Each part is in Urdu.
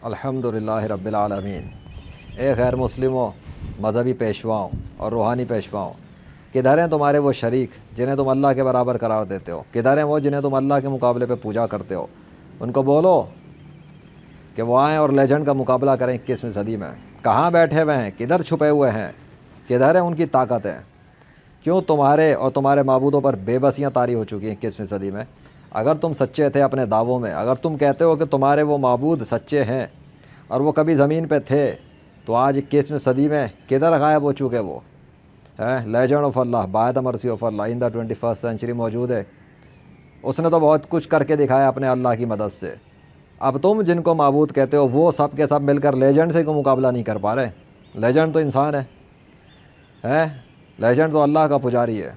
الحمدللہ رب العالمین۔ اے غیر مسلموں، مذہبی پیشواؤں اور روحانی پیشواؤں، کدھر ہیں تمہارے وہ شریک جنہیں تم اللہ کے برابر قرار دیتے ہو؟ کدھر ہیں وہ جنہیں تم اللہ کے مقابلے پہ پوجا کرتے ہو؟ ان کو بولو کہ وہ آئیں اور لیجنڈ کا مقابلہ کریں 21ویں صدی میں۔ کہاں بیٹھے ہوئے ہیں؟ کدھر چھپے ہوئے ہیں؟ کدھر ہیں ان کی طاقتیں؟ کیوں تمہارے اور تمہارے معبودوں پر بے بسیاں طاری ہو چکی ہیں 21ویں صدی میں؟ اگر تم سچے تھے اپنے دعووں میں، اگر تم کہتے ہو کہ تمہارے وہ معبود سچے ہیں اور وہ کبھی زمین پہ تھے، تو آج 21ویں صدی میں کدھر غائب ہو چکے وہ؟ Legend of Allah, by the mercy of Allah in the 21st century موجود ہے۔ اس نے تو بہت کچھ کر کے دکھایا اپنے اللہ کی مدد سے۔ اب تم جن کو معبود کہتے ہو وہ سب کے سب مل کر لیجنڈ سے کوئی مقابلہ نہیں کر پا رہے۔ لیجنڈ تو انسان ہے، لیجنڈ تو اللہ کا پجاری ہے،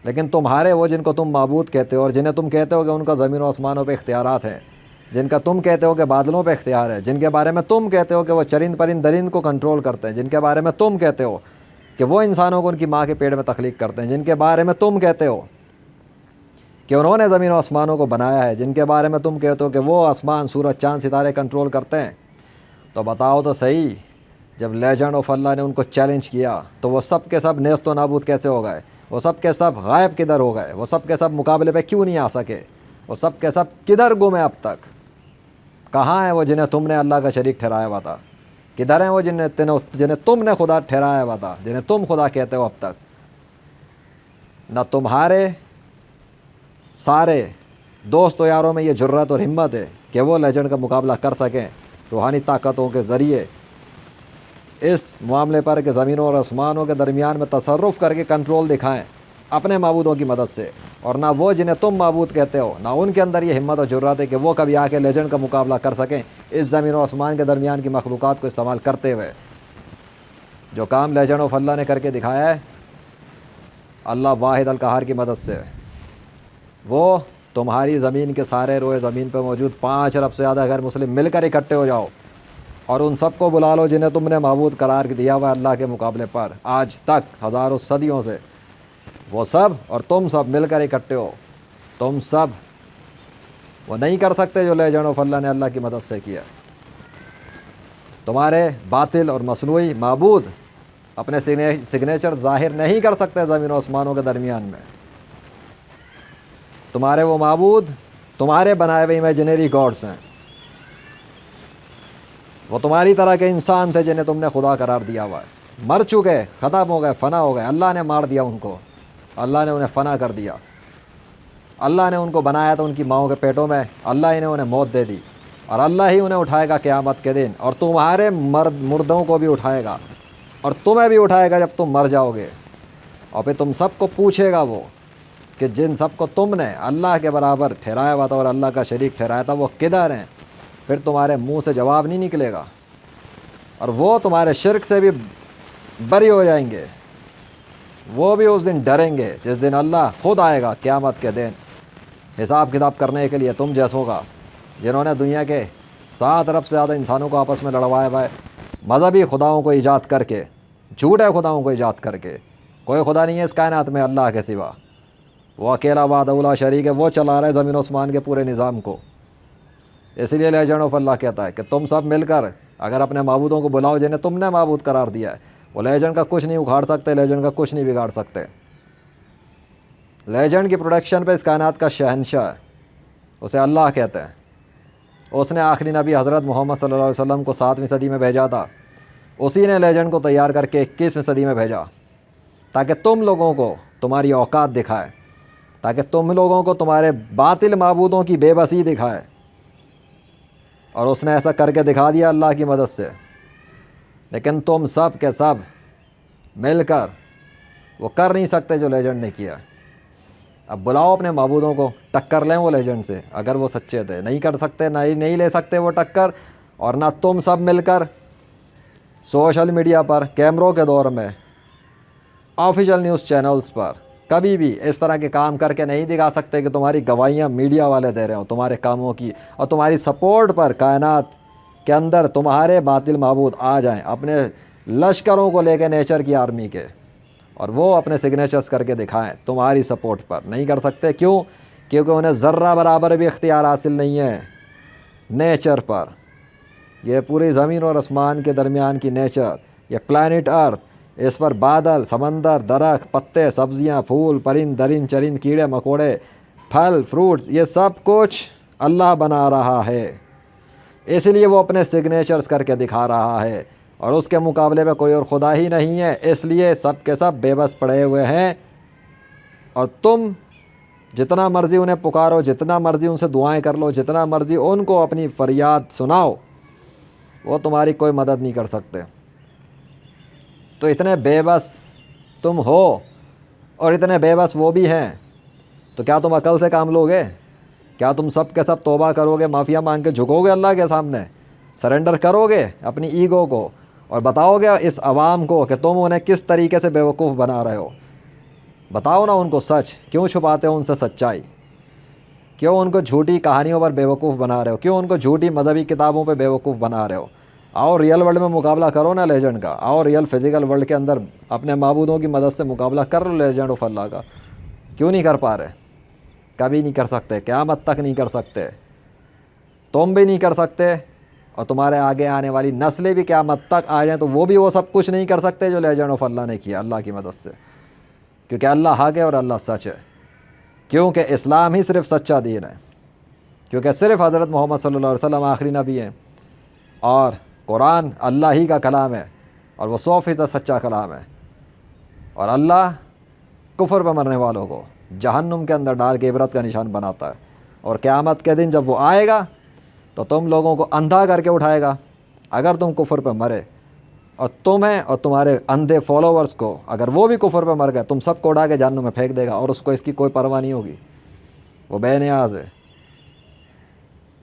لیکن تمہارے وہ جن کو تم معبود کہتے ہو اور جنہیں تم کہتے ہو کہ ان کا زمین و آسمانوں پہ اختیارات ہیں، جن کا تم کہتے ہو کہ بادلوں پہ اختیار ہے، جن کے بارے میں تم کہتے ہو کہ وہ چرند پرند درند کو کنٹرول کرتے ہیں، جن کے بارے میں تم کہتے ہو کہ وہ انسانوں کو ان کی ماں کے پیٹ میں تخلیق کرتے ہیں، جن کے بارے میں تم کہتے ہو کہ انہوں نے زمین و آسمانوں کو بنایا ہے، جن کے بارے میں تم کہتے ہو کہ وہ آسمان سورج چاند ستارے کنٹرول کرتے ہیں، تو بتاؤ تو صحیح، جب لیجنڈ آف اللہ نے ان کو چیلنج کیا تو وہ سب کے سب نیست و نابود کیسے ہو گئے؟ وہ سب کے سب غائب کدھر ہو گئے؟ وہ سب کے سب مقابلے پہ کیوں نہیں آ سکے؟ وہ سب کے سب کدھر گم ہیں اب تک؟ کہاں ہیں وہ جنہیں تم نے اللہ کا شریک ٹھہرایا ہوا تھا؟ کدھر ہیں وہ جنہیں تم نے خدا ٹھہرایا ہوا تھا، جنہیں تم خدا کہتے ہو؟ اب تک نہ تمہارے سارے دوست و یاروں میں یہ جرات اور ہمت ہے کہ وہ لیجنڈ کا مقابلہ کر سکیں روحانی طاقتوں کے ذریعے اس معاملے پر کہ زمینوں اور آسمانوں کے درمیان میں تصرف کر کے کنٹرول دکھائیں اپنے معبودوں کی مدد سے، اور نہ وہ جنہیں تم معبود کہتے ہو، نہ ان کے اندر یہ ہمت اور جرات ہے کہ وہ کبھی آ کے لیجنڈ کا مقابلہ کر سکیں اس زمین و آسمان کے درمیان کی مخلوقات کو استعمال کرتے ہوئے۔ جو کام لیجنڈ آف اللہ نے کر کے دکھایا ہے اللہ واحد القہار کی مدد سے، وہ تمہاری زمین کے سارے روئے زمین پہ موجود 5 ارب سے زیادہ غیر مسلم مل کر اکٹھے ہو جاؤ اور ان سب کو بلا لو جنہیں تم نے معبود قرار دیا ہوا اللہ کے مقابلے پر آج تک ہزاروں صدیوں سے۔ وہ سب اور تم سب مل کر اکٹھے ہو، تم سب وہ نہیں کر سکتے جو لیجنڈ آف اللہ نے اللہ کی مدد سے کیا۔ تمہارے باطل اور مصنوعی معبود اپنے سگنیچر ظاہر نہیں کر سکتے زمین و آسمانوں کے درمیان میں۔ تمہارے وہ معبود تمہارے بنائے ہوئے امیجنری گاڈس ہیں، وہ تمہاری طرح کے انسان تھے جنہیں تم نے خدا قرار دیا ہوا ہے، مر چکے، ختم ہو گئے، فنا ہو گئے، اللہ نے مار دیا ان کو، اللہ نے انہیں فنا کر دیا۔ اللہ نے ان کو بنایا تھا ان کی ماؤں کے پیٹوں میں، اللہ ہی نے انہیں موت دے دی، اور اللہ ہی انہیں اٹھائے گا قیامت کے دن، اور تمہارے مردوں کو بھی اٹھائے گا اور تمہیں بھی اٹھائے گا جب تم مر جاؤ گے، اور پھر تم سب کو پوچھے گا وہ کہ جن سب کو تم نے اللہ کے برابر ٹھہرایا ہوا تھا اور اللہ کا شریک ٹھہرایا تھا وہ کدھر ہیں؟ پھر تمہارے منہ سے جواب نہیں نکلے گا، اور وہ تمہارے شرک سے بھی بری ہو جائیں گے۔ وہ بھی اس دن ڈریں گے جس دن اللہ خود آئے گا قیامت کے دن حساب کتاب کرنے کے لیے تم جیسوں کا، جنہوں نے دنیا کے 7 ارب سے زیادہ انسانوں کو آپس میں لڑوایا ہوا ہے مذہبی خداؤں کو ایجاد کر کے، جھوٹے خداؤں کو ایجاد کر کے۔ کوئی خدا نہیں ہے اس کائنات میں اللہ کے سوا، وہ اکیلا وحدہ لا شریک ہے، وہ چلا رہا ہے زمین و آسمان کے پورے نظام کو۔ اس لیے لیجنڈ آف اللہ کہتا ہے کہ تم سب مل کر اگر اپنے معبودوں کو بلاؤ جنہیں تم نے معبود قرار دیا ہے، وہ لیجنڈ کا کچھ نہیں اکھاڑ سکتے، لیجنڈ کا کچھ نہیں بگاڑ سکتے۔ لیجنڈ کی پروڈکشن پہ اس کائنات کا شہنشاہ ہے، اسے اللہ کہتے ہیں۔ اس نے آخری نبی حضرت محمد صلی اللہ علیہ وسلم کو 7ویں صدی میں بھیجا تھا، اسی نے لیجنڈ کو تیار کر کے 21ویں صدی میں بھیجا تاکہ تم لوگوں کو تمہاری اوقات دکھائے، تاکہ تم لوگوں کو تمہارے باطل معبودوں کی بے بسی دکھائے، اور اس نے ایسا کر کے دکھا دیا اللہ کی مدد سے۔ لیکن تم سب کے سب مل کر وہ کر نہیں سکتے جو لیجنڈ نے کیا۔ اب بلاؤ اپنے معبودوں کو، ٹکر لیں وہ لیجنڈ سے اگر وہ سچے تھے۔ نہیں کر سکتے، نہیں لے سکتے وہ ٹکر، اور نہ تم سب مل کر سوشل میڈیا پر کیمروں کے دور میں آفیشیل نیوز چینلز پر کبھی بھی اس طرح کے کام کر کے نہیں دکھا سکتے کہ تمہاری گواہیاں میڈیا والے دے رہے ہو تمہارے کاموں کی، اور تمہاری سپورٹ پر کائنات کے اندر تمہارے باطل معبود آ جائیں اپنے لشکروں کو لے کے نیچر کی آرمی کے، اور وہ اپنے سگنیچرز کر کے دکھائیں تمہاری سپورٹ پر۔ نہیں کر سکتے، کیوں؟ کیونکہ انہیں ذرہ برابر بھی اختیار حاصل نہیں ہے نیچر پر، یہ پوری زمین اور آسمان کے درمیان کی نیچر، یہ پلانٹ ارتھ، اس پر بادل، سمندر، درخت، پتے، سبزیاں، پھول، پرند درند چرند، کیڑے مکوڑے، پھل فروٹس، یہ سب کچھ اللہ بنا رہا ہے۔ اس لیے وہ اپنے سگنیچرز کر کے دکھا رہا ہے، اور اس کے مقابلے میں کوئی اور خدا ہی نہیں ہے۔ اس لیے سب کے سب بے بس پڑے ہوئے ہیں، اور تم جتنا مرضی انہیں پکارو، جتنا مرضی ان سے دعائیں کر لو، جتنا مرضی ان کو اپنی فریاد سناؤ، وہ تمہاری کوئی مدد نہیں کر سکتے۔ تو اتنے بے بس تم ہو، اور اتنے بے بس وہ بھی ہیں، تو کیا تم عقل سے کام لوگے؟ کیا تم سب کے سب توبہ کرو گے، معافیا مانگ کے جھکو گے اللہ کے سامنے، سرنڈر کرو گے اپنی ایگو کو، اور بتاؤ گے اس عوام کو کہ تم انہیں کس طریقے سے بیوقوف بنا رہے ہو؟ بتاؤ نا ان کو سچ، کیوں چھپاتے ہو ان سے سچائی؟ کیوں ان کو جھوٹی کہانیوں پر بیوقوف بنا رہے ہو؟ کیوں ان کو جھوٹی مذہبی کتابوں پہ بیوقوف بنا رہے ہو؟ آؤ ریئل ورلڈ میں مقابلہ کرو نا لیجنڈ کا، آؤ ریئل فزیکل ورلڈ کے اندر اپنے معبودوں کی مدد سے مقابلہ کر لو لیجنڈ آف اللہ کا۔ کیوں نہیں کر پا رہے؟ کبھی نہیں کر سکتے، قیامت تک نہیں کر سکتے، تم بھی نہیں کر سکتے، اور تمہارے آگے آنے والی نسلیں بھی قیامت تک آ جائیں تو وہ بھی وہ سب کچھ نہیں کر سکتے جو لیجنڈ آف اللہ نے کیا اللہ کی مدد سے، کیونکہ اللہ حق ہے اور اللہ سچ ہے، کیونکہ اسلام ہی صرف سچا دین ہے، کیونکہ صرف حضرت محمد صلی اللہ علیہ وسلم آخری نبی ہیں، اور قرآن اللہ ہی کا کلام ہے، اور وہ 100% سچا کلام ہے، اور اللہ کفر پہ مرنے والوں کو جہنم کے اندر ڈال کے عبرت کا نشان بناتا ہے، اور قیامت کے دن جب وہ آئے گا تو تم لوگوں کو اندھا کر کے اٹھائے گا اگر تم کفر پہ مرے، اور تمہیں اور تمہارے اندھے فالوورز کو اگر وہ بھی کفر پہ مر گئے، تم سب کو اڑا کے جہنم میں پھینک دے گا، اور اس کو اس کی کوئی پرواہ نہیں ہوگی، وہ بے نیاز ہے۔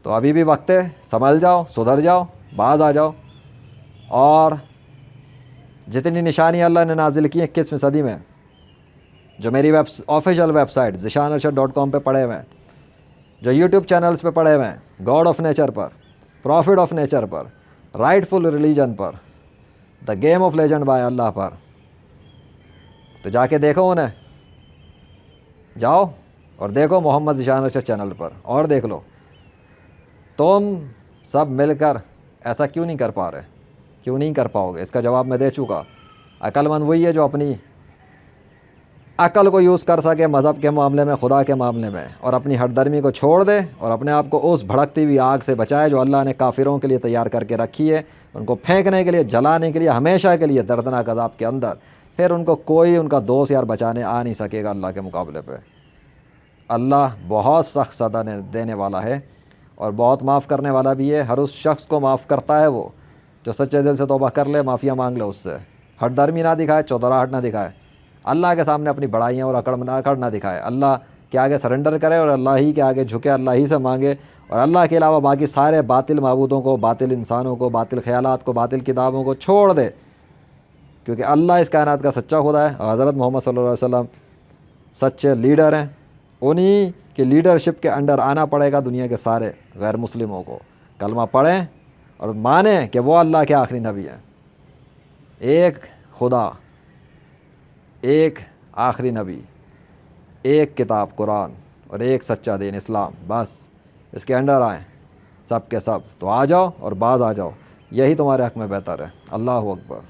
تو ابھی بھی وقت ہے، سنبھل جاؤ، سدھر جاؤ، باز آ جاؤ، اور جتنی نشانیاں اللہ نے نازل کی ہیں 21ویں صدی میں، جو میری آفیشیل ویب سائٹ ذیشانارشد.com پہ پڑے ہوئے ہیں، جو یوٹیوب چینلز پہ پڑے ہوئے ہیں، گاڈ آف نیچر پر، پروفٹ آف نیچر پر، رائٹ فل ریلیجن پر، the game of legend by اللہ پر، تو جا کے دیکھو انہیں، جاؤ اور دیکھو محمد ذیشان ارشد چینل پر، اور دیکھ لو۔ تم سب مل کر ایسا کیوں نہیں کر پا رہے؟ کیوں نہیں کر پاؤ گے؟ اس کا جواب میں دے چکا۔ عقل مند وہی ہے جو اپنی عقل کو یوز کر سکے مذہب کے معاملے میں، خدا کے معاملے میں، اور اپنی ہٹ درمی کو چھوڑ دے، اور اپنے آپ کو اس بھڑکتی ہوئی آگ سے بچائے جو اللہ نے کافروں کے لیے تیار کر کے رکھی ہے، ان کو پھینکنے کے لیے، جلانے کے لیے، ہمیشہ کے لیے دردناک عذاب کے اندر۔ پھر ان کو کوئی ان کا دوست یار بچانے آ نہیں سکے گا اللہ کے مقابلے پہ۔ اللہ بہت سخت سزا دینے والا ہے، اور بہت معاف کرنے والا بھی ہے۔ ہر اس شخص کو معاف کرتا ہے وہ جو سچے دل سے توبہ کر لے، معافیا مانگ لے اس سے، ہٹ درمی نہ دکھائے، چودراہٹ نہ دکھائے، اللہ کے سامنے اپنی بڑائیاں اور اکڑ نہ دکھائے، اللہ کے آگے سرنڈر کرے، اور اللہ ہی کے آگے جھکے، اللہ ہی سے مانگے، اور اللہ کے علاوہ باقی سارے باطل معبودوں کو، باطل انسانوں کو، باطل خیالات کو، باطل کتابوں کو چھوڑ دے، کیونکہ اللہ اس کائنات کا سچا خدا ہے، اور حضرت محمد صلی اللہ علیہ وسلم سچے لیڈر ہیں۔ انہی کی لیڈرشپ کے انڈر آنا پڑے گا دنیا کے سارے غیر مسلموں کو۔ کلمہ پڑھیں اور مانیں کہ وہ اللہ کے آخری نبی ہیں، ایک خدا، ایک آخری نبی، ایک کتاب قرآن، اور ایک سچا دین اسلام، بس اس کے انڈر آئیں سب کے سب۔ تو آ جاؤ اور باز آ جاؤ، یہی تمہارے حق میں بہتر ہے۔ اللہ اکبر۔